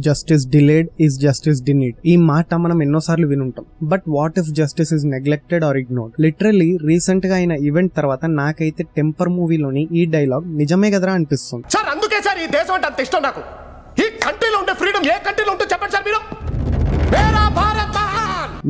Justice delayed is justice denied. ఈ మాట మనం ఎన్నోసార్లు వినుంటాం. But what if justice is neglected or ignored? Literally recent గా అయిన ఈవెంట్ తర్వాత నాకైతే టెంపర్ మూవీలోని ఈ డైలాగ్ నిజమే కదరా అనిపిస్తుంది. సార్ అందుకే సార్ ఈ దేశం అంటే అంత ఇష్టం నాకు. ఈ కంట్రీలో ఉండే ఫ్రీడమ్ ఏ కంట్రీలో ఉంటే చెప్పండి సార్ మీరు.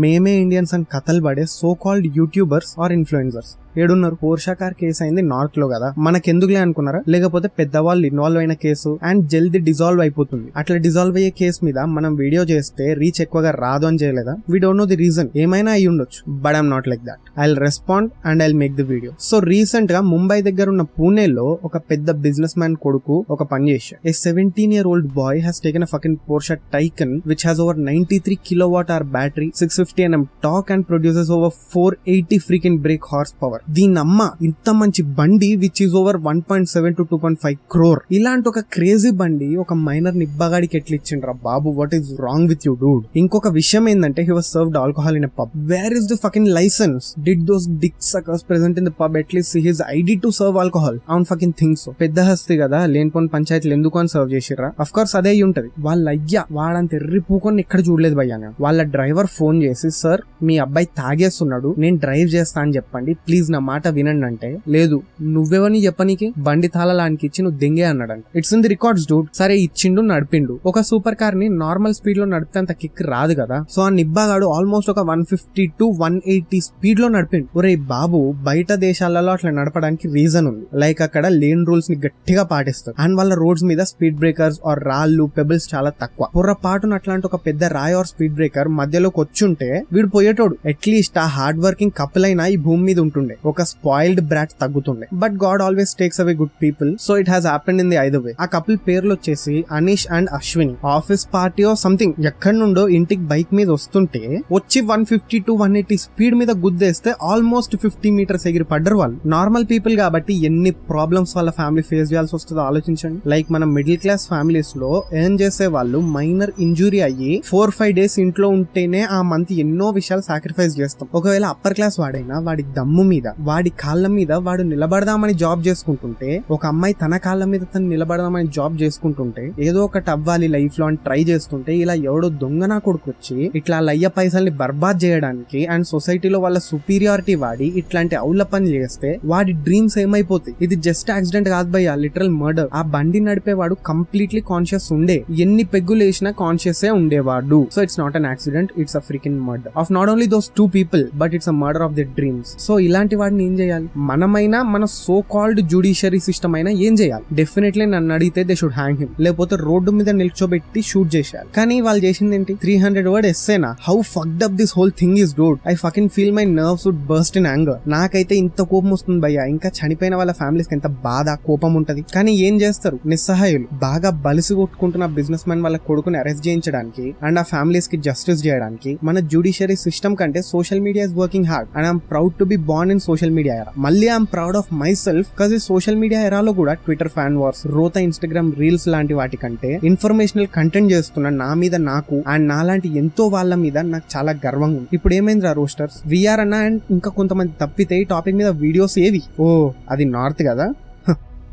మేమే ఇండియన్స్ అని కథలు పడే so called YouTubers or influencers ఏడున్నారు. పోర్షా కార్ కేసు అయింది నార్త్ లో కదా, మనకెందుకులే అనుకున్నారా? లేకపోతే పెద్దవాళ్ళు ఇన్వాల్వ్ అయిన కేసు అండ్ జల్దీ డిజాల్వ్ అయిపోతుంది. అట్లా డిజాల్వ్ అయ్యే కేసు మీద మనం వీడియో చేస్తే రీచ్ ఎక్కువగా రాదు అని చేయలేదా? We don't know the reason. ఏమైనా అయ్యి ఉండొచ్చు, but I'm not like that. I will respond and I will make the video. So recent గా ముంబై దగ్గర ఉన్న పూణేలో ఒక పెద్ద బిజినెస్ మ్యాన్ కొడుకు ఒక పని చేశాడు. A 17-year-old boy has taken a fucking Porsche Taycan which has over 93 kWh battery, 650 Nm torque and produces over 480 freaking brake horsepower. దీనమ్మ ఇంత మంచి బండి which is over 1.7 to 2.5 crore. ఇలాంటి ఒక క్రేజీ బండి ఒక మైనర్ నిబ్బగాడికి ఎట్లా ఇచ్చిండ్రా బాబు? What is wrong with you dude? ఇంకొక విషయం ఏంటంటే he was served alcohol in a pub. Where is the fucking licence? Did those dick suckers present in the pub at least see his ID to serve alcohol? అవును fucking think so. పెద్ద హస్తి కదా, లేనిపోని పంచాయతీలు ఎందుకు అని సర్వ్ చేసిర్రా? Of course అదే అయి ఉంటది. వాళ్ళ అయ్యా వాడంత ఎర్రి పూకొని ఎక్కడ చూడలేదు భయ్యా. వాళ్ళ డ్రైవర్ ఫోన్ చేసి, సార్ మీ అబ్బాయి తాగేస్తున్నాడు, నేను డ్రైవ్ చేస్తా అని చెప్పండి ప్లీజ్, నా మాట వినండి అంటే, లేదు నువ్వెవని చెప్పనీకి, బండి తాళానికి ఇచ్చి నువ్వు దెంగే అన్నాడంట. It's in the records Dude. సరే ఇచ్చిండు, నడిపిండు. ఒక సూపర్ కార్ ని నార్మల్ స్పీడ్ లో నడిపితే అంత కిక్ రాదు కదా. సో ఆ నిబ్బాగాడు ఆల్మోస్ట్ ఒక 150 to 180 స్పీడ్ లో నడిపిండు. ఒరే బాబు, బయట దేశాలలో అట్లా నడపడానికి రీజన్ ఉంది. లైక్ అక్కడ లేన్ రూల్స్ ని గట్టిగా పాటిస్తారు అండ్ వాళ్ళ రోడ్స్ మీద స్పీడ్ బ్రేకర్స్ ఆర్ రాళ్ళు పెబుల్స్ చాలా తక్కువ. పొర్రపాటున అట్లాంటి ఒక పెద్ద రాయ్ ఆర్ స్పీడ్ బ్రేకర్ మధ్యలోకి వచ్చుంటే వీడు పోయేటోడు. అట్లీస్ట్ ఆ హార్డ్ వర్కింగ్ కపుల్ అయినా ఈ భూమి మీద ఉంటుండే, ఒక స్పాయిల్డ్ బ్రాట్ తగ్గుతుండే. But God always takes away good people, so it has happened in the either way. ఆ కపుల్ పేర్లు వచ్చేసి Anish and Ashwini. Office party ఓ సంథింగ్ ఎక్కడి నుండో ఇంటికి బైక్ మీద వస్తుంటే వచ్చి 150 to 180 స్పీడ్ మీద గుద్దేస్తే ఆల్మోస్ట్ 50 meters ఎగిరి పడ్డరు వాళ్ళు. నార్మల్ పీపుల్ కాబట్టి ఎన్ని ప్రాబ్లమ్స్ వాళ్ళ ఫ్యామిలీ ఫేస్ చేయాల్సి వస్తుందో ఆలోచించండి. లైక్ మన మిడిల్ క్లాస్ ఫ్యామిలీస్ లో ఎర్న్ చేసే వాళ్ళు మైనర్ ఇంజురీ అయ్యి 4-5 days ఇంట్లో ఉంటేనే ఆ మంత్ ఎన్నో విషయాలు సాక్రిఫైస్ చేస్తాం. ఒకవేళ అప్పర్ క్లాస్ వాడైనా వాడి దమ్ము మీద, వాడి కాళ్ళ మీద వాడు నిలబడదామని జాబ్ చేసుకుంటుంటే, ఒక అమ్మాయి తన కాళ్ళ మీద తను నిలబడదామని జాబ్ చేసుకుంటుంటే, ఏదో ఒకటి అవ్వాలి లైఫ్ లో అని ట్రై చేస్తుంటే, ఇలా ఎవడో దొంగ నా కొడుకు వచ్చి ఇట్లా లయ్య పైసల్ని బర్బాద్ చేయడానికి అండ్ సొసైటీలో వాళ్ళ సుపీరియారిటీ వాడి ఇట్లాంటి అవుల పని చేస్తే వాడి డ్రీమ్స్ ఏమైపోతాయి? ఇది జస్ట్ యాక్సిడెంట్ కాదు భయ్యా, లిటరల్ మర్డర్. ఆ బండి నడిపేవాడు కంప్లీట్లీ కాన్షియస్ ఉండే, ఎన్ని పెగ్గులు వేసినా కాన్షియస్ ఉండేవాడు. So it's not an accident, it's a freaking murder of not only those 2 people but it's a murder of the dreams. So ఇలాంటి వాడిని ఏం చేయాలి? మనమైనా మన సో కాల్డ్ జ్యుడిషియరీ సిస్టమ్ అయినా ఏం చేయాలి? డెఫినెట్లీ నన్ను అడిగితే దే షుడ్ హ్యాంగ్ హిమ్, లేకపోతే రోడ్డు మీద నిల్చోబెట్టి షూట్ చేసేయాలి. కానీ వాళ్ళు చేసింది ఏంటి? 300 word ఎస్సేనా? How fucked up this whole thing is dude. I fucking feel my nerves would burst in anger. నాకైతే ఇంత కోపం వస్తుంది భయ్యా. ఇంకా చనిపోయిన వాళ్ళ ఫ్యామిలీస్ కి ఎంత బాధ, కోపం ఉంటది. కానీ ఏం చేస్తారు? నిస్సహాయులు. బాగా బలిసి కొట్టుకుంటున్న బిజినెస్ మ్యాన్ వాళ్ళ కొడుకుని అరెస్ట్ చేయించడానికి అండ్ ఆ ఫ్యామిలీస్ కి జస్టిస్ చేయడానికి మన జ్యుడిషియరీ సిస్టమ్ కంటే social media is working hard and I'm proud to be born in social media era. మళ్ళీ I'm proud of myself because ఈ సోషల్ మీడియా ఎరాలో కూడా ట్విట్టర్ ఫ్యాన్ వార్స్, రోతా ఇన్స్టాగ్రామ్ రీల్స్ లాంటి వాటి కంటే ఇన్ఫర్మేషనల్ కంటెంట్ చేస్తున్న నా మీద నాకు అండ్ నాలాంటి ఎంతో వాళ్ళ మీద నాకు చాలా గర్వంగా ఉంది. ఇప్పుడు ఏమైందిరా రోస్టర్స్, విఆర్ అన్న అండ్ ఇంకా కొంతమంది తప్పితే ఈ టాపిక్ మీద వీడియోస్ ఏవి? ఓ అది నార్త్ కదా,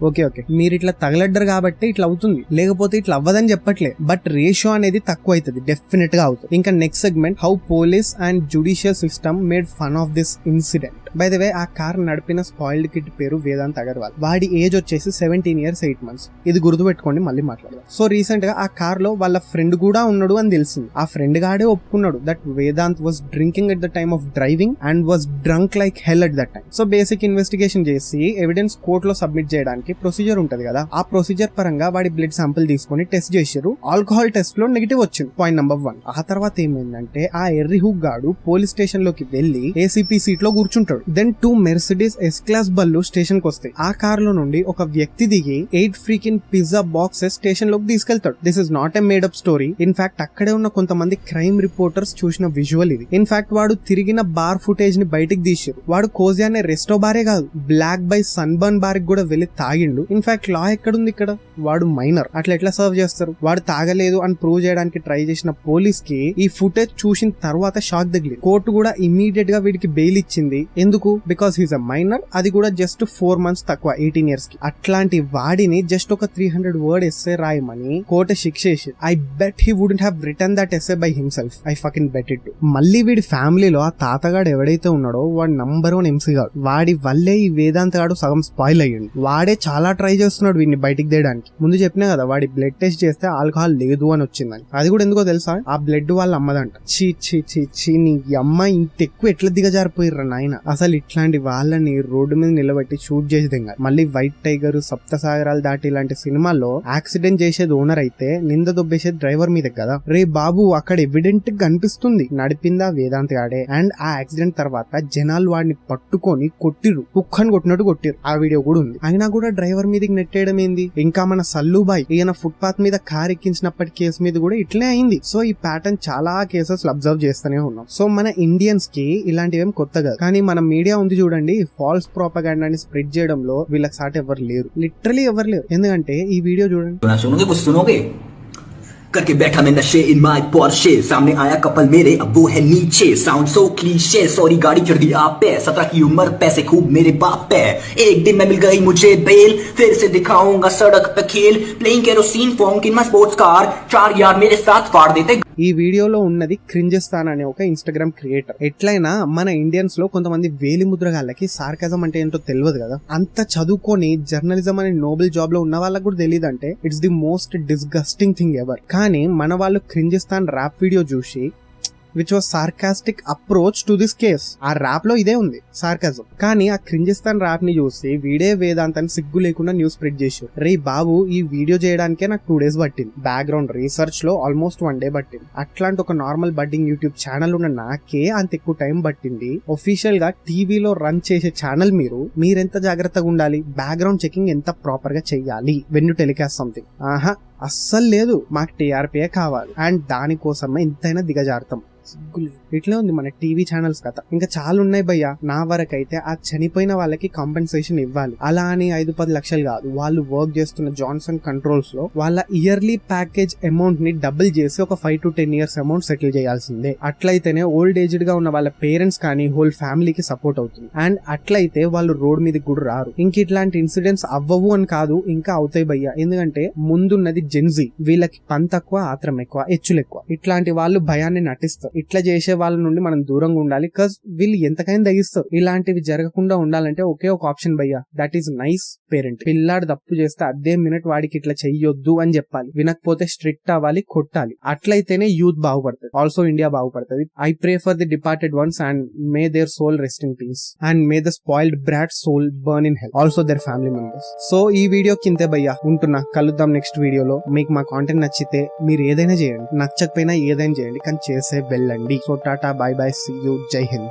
ఓకే మీరు ఇట్లా తగలడ్డరు కాబట్టి ఇట్లా అవుతుంది, లేకపోతే ఇట్లా అవ్వదని చెప్పట్లే. బట్ రేషియో అనేది తక్కువ అవుతుంది, డెఫినెట్ గా అవుతుంది. ఇంకా next segment, how police and judicial system made fun of this incident. By the way ఆ కార్ నడిపిన స్పాయిల్డ్ కిడ్ పేరు వేదాంత్ అగర్వాల్. వాడి ఏజ్ వచ్చేసి 17 years 8 months. ఇది గుర్తుపెట్టుకోండి, మళ్ళీ మాట్లాడదాం. సో రీసెంట్ గా ఆ కార్ లో వాళ్ళ ఫ్రెండ్ కూడా ఉన్నాడు అని తెలిసింది. ఆ ఫ్రెండ్ గాడే ఒప్పుకున్నాడు that Vedant was drinking at the time of driving and was drunk like hell at that time. So basic investigation చేసి ఎవిడెన్స్ కోర్ట్ లో సబ్మిట్ చేయడానికి ప్రొసీజర్ ఉంటది కదా, ఆ ప్రొసీజర్ పరంగా వాడి బ్లడ్ శాంపుల్ తీసుకొని టెస్ట్ చేశారు. ఆల్కహాల్ టెస్ట్ లో నెగిటివ్ వచ్చింది, పాయింట్ నెంబర్ 1. ఆ తర్వాత ఏమైందంటే ఆ ఎర్రి హుక్ గాడు పోలీస్ స్టేషన్ లోకి వెళ్లి ఏసీపీ సీట్ లో కూర్చుంటాడు. దెన్ 2 మెర్సిడీస్ ఎస్ క్లాస్ బళ్ళు స్టేషన్ కి వస్తాయి. ఆ కార్ లో నుండి ఒక వ్యక్తి దిగి 8 ఫ్రీకిన్ పిజ్జా బాక్సెస్ స్టేషన్ లోకి తీసుకెళ్తాడు. This is not a made up story. In fact అక్కడే ఉన్న కొంతమంది క్రైమ్ రిపోర్టర్స్ చూసిన విజువల్ ఇది. ఇన్ఫాక్ట్ వాడు తిరిగిన బార్ ఫుటేజ్ ని బయటికి తీసారు. వాడు కోజీ అనే రెస్టో బారే కాదు, బ్లాక్ బై సన్బర్న్ బార్ కి కూడా వెళ్లి తాగిండు. ఇన్ఫాక్ట్ లా ఎక్కడుంది ఇక్కడ? వాడు మైనర్, అట్లా ఎట్లా సర్వ్ చేస్తారు? వాడు తాగలేదు అని ప్రూవ్ చేయడానికి ట్రై చేసిన పోలీస్ కి ఈ ఫుటేజ్ చూసిన తర్వాత షాక్ తగిలి కోర్టు కూడా ఇమీడియట్ గా వీడికి బెయిల్ ఇచ్చింది. ఎందుకు ఎందుకు? బికాస్ హీస్ అ మైనర్, అది కూడా జస్ట్ 4 months తక్కువ 18 years కి. అట్లాంటి వాడిని జస్ట్ ఒక 300 word ఎస్సే రాయమని కోర్టు శిక్షేసి I bet he wouldn't have written that essay by himself. I fucking bet it. మళ్ళీ వీడి ఫ్యామిలీలో ఆ తాతగాడు ఎవడైతే ఉన్నాడో వాడు నంబర్ 1 MC గాడు. వాడి వల్లే ఈ వేదాంత గాడు సగం స్పాయిల్ అయ్యింది. వాడే చాలా ట్రై చేస్తున్నాడు వీడిని బయటికి తీయడానికి. ముందు చెప్పినా కదా వాడి బ్లడ్ టెస్ట్ చేస్తే ఆల్కహాల్ లేదు అని వచ్చిందని. అది కూడా ఎందుకో తెలుసా? ఆ బ్లడ్ వాళ్ళ అమ్మదంట. చీ చీ చీ చీ, నీ అమ్మ ఇంత ఎక్కువ ఎట్లా దిగజారిపోయిర్రా నాయన. అసలు ఇట్లాంటి వాళ్ళని రోడ్డు మీద నిలబెట్టి షూట్ చేసి దింగాలి. మళ్ళీ వైట్ టైగర్, సప్తసాగరాలు దాటి ఇలాంటి సినిమాల్లో యాక్సిడెంట్ చేసేది ఓనర్ అయితే నింద దొబ్బేసేది డ్రైవర్ మీద కదా. రే బాబు, అక్కడ ఎవిడెంట్ గా కనిపిస్తుంది నడిపిందా వేదాంత్ గాడే. అండ్ ఆ యాక్సిడెంట్ తర్వాత జనాలు వాడిని పట్టుకొని కొట్టిరు, కుక్కని కొట్టినట్టు కొట్టిరు. ఆ వీడియో కూడా ఉంది. అయినా కూడా డ్రైవర్ మీదకి నెట్టేయడం ఏంది? ఇంకా మన సల్లుబాయ్ ఈయన ఫుట్పాత్ మీద కార్ ఎక్కించినప్పటి కేసు మీద కూడా ఇట్లే అయింది. సో ఈ ప్యాటర్న్ చాలా కేసెస్ అబ్జర్వ్ చేస్తూనే ఉన్నాం. సో మన ఇండియన్స్ కి ఇలాంటివేం కొత్త కాదు. కానీ మన మీడియా ఉంది చూడండి, ఫాల్స్ ప్రోపగాండాని స్ప్రెడ్ చేయడంలో వీళ్ళకి సాటి ఎవరు లేరు. లిటరలీ ఎవరు లేరు. ఎందుకంటే ఈ వీడియో చూడండి. करके बैठा मैं नशे इन माय पोर्शे, सामने आया कपल मेरे अब वो है नीचे, साउंड सो क्लीशे, सॉरी गाड़ी चढ़ गई आप पे, 17 की उम्र पैसे खूब मेरे बाप पे, एक दिन में मिल गई मुझे बेल, फिर से दिखाऊंगा सड़क पे खेल, playing kerosene form in my sports car, 4 यार मेरे साथ फाड़ देते. ఈ వీడియోలో ఉన్నది క్రింజస్థాన్ అనే ఒక ఇన్స్టాగ్రామ్ క్రియేటర్. ఎట్లయినా మన ఇండియన్స్ లో కొంతమంది వేలి ముద్రగాళ్ళకి సార్కాజం అంటే ఏంటో తెలియదు కదా. అంత చదువుకొని జర్నలిజం అనే నోబెల్ జాబ్ లో ఉన్న వాళ్ళకి కూడా తెలియదు అంటే it's the most disgusting thing ever. కానీ మన వాళ్ళు క్రింజస్థాన్ ర్యాప్ వీడియో చూసి which was sarcastic approach to this case. ఆ ర్యాప్ లో ఇదే ఉంది, సార్కాజం. కానీ ఆ క్రింజిస్తాన్ ర్యాప్ ని చూసి వీడే వేదాంతాన్ని సిగ్గు లేకుండా న్యూస్ స్ప్రెడ్ చేశారు. రే బాబు, ఈ వీడియో చేయడానికే నాకు 2 days పట్టింది. బ్యాక్గ్రౌండ్ రీసెర్చ్ లో ఆల్మోస్ట్ 1 day పట్టింది. అట్లాంటి ఒక నార్మల్ బడ్డింగ్ యూట్యూబ్ ఛానల్ ఉన్న నాకే అంత ఎక్కువ టైం పట్టింది. ఒఫీషియల్ గా టీవీలో రన్ చేసే ఛానల్ మీరెంత జాగ్రత్తగా ఉండాలి, బ్యాక్గ్రౌండ్ చెకింగ్ ఎంత ప్రాపర్ గా చెయ్యాలి వెన్ యు టెలికాస్ట్ సంథింగ్. ఆహా, అస్సలు లేదు. మాకు టీఆర్పీఏ కావాలి. అండ్ దానికోసమే ఇంతైనా దిగజారుతాం. ఇట్లా ఉంది మన టీవీ ఛానల్స్ కథ. ఇంకా చాలా ఉన్నాయి భయ్యా. నా వరకైతే ఆ చనిపోయిన వాళ్ళకి కాంపెన్సేషన్ ఇవ్వాలి. అలా అని 5-10 లక్షలు కాదు. వాళ్ళు వర్క్ చేస్తున్న జాన్సన్ కంట్రోల్స్ లో వాళ్ళ ఇయర్లీ ప్యాకేజ్ అమౌంట్ ని డబుల్ చేసి ఒక 5 to 10 years అమౌంట్ సెటిల్ చేయాల్సిందే. అట్లయితేనే ఓల్డ్ ఏజ్డ్ గా ఉన్న వాళ్ళ పేరెంట్స్ కానీ హోల్ ఫ్యామిలీకి సపోర్ట్ అవుతుంది. అండ్ అట్లయితే వాళ్ళు రోడ్ మీదకి కూడా రారు. ఇంక ఇట్లాంటి ఇన్సిడెంట్స్ అవ్వవు అని కాదు, ఇంకా అవుతాయి భయ్యా. ఎందుకంటే ముందున్నది జెన్జీ. వీళ్ళకి పని తక్కువ, ఆత్రం ఎక్కువ, ఎచ్చులు ఎక్కువ. ఇట్లాంటి వాళ్ళు భయాన్ని నటిస్తారు. ఇట్లా చేసే వాళ్ళ నుండి మనం దూరంగా ఉండాలి. బికాజ్ వీళ్ళు ఎంతకైనా తగ్గిస్తారు. ఇలాంటివి జరగకుండా ఉండాలంటే ఒకే ఒక ఆప్షన్ భయ్యా, దట్ ఈస్ నైస్ పేరెంట్. పిల్లాడు తప్పు చేస్తే అదే మినిట్ వాడికి ఇట్లా చెయ్యొద్దు అని చెప్పాలి. వినకపోతే స్ట్రిక్ట్ అవ్వాలి, కొట్టాలి. అట్లయితేనే యూత్ బాగుపడుతుంది, ఆల్సో ఇండియా బాగుపడుతుంది. I pray for the departed ones and may their soul rest in peace and may the spoiled brat soul burn in hell, also their family members. So ఈ video కింతే భయ్యా ఉంటున్నా. కలుద్దాం next వీడియోలో. మీకు మా content నచ్చితే మీరు ఏదైనా చేయండి, నచ్చకపోయినా ఏదైనా చేయండి, కానీ చేసే వెళ్ళండి. So tata, bye bye, see you, జై హింద్.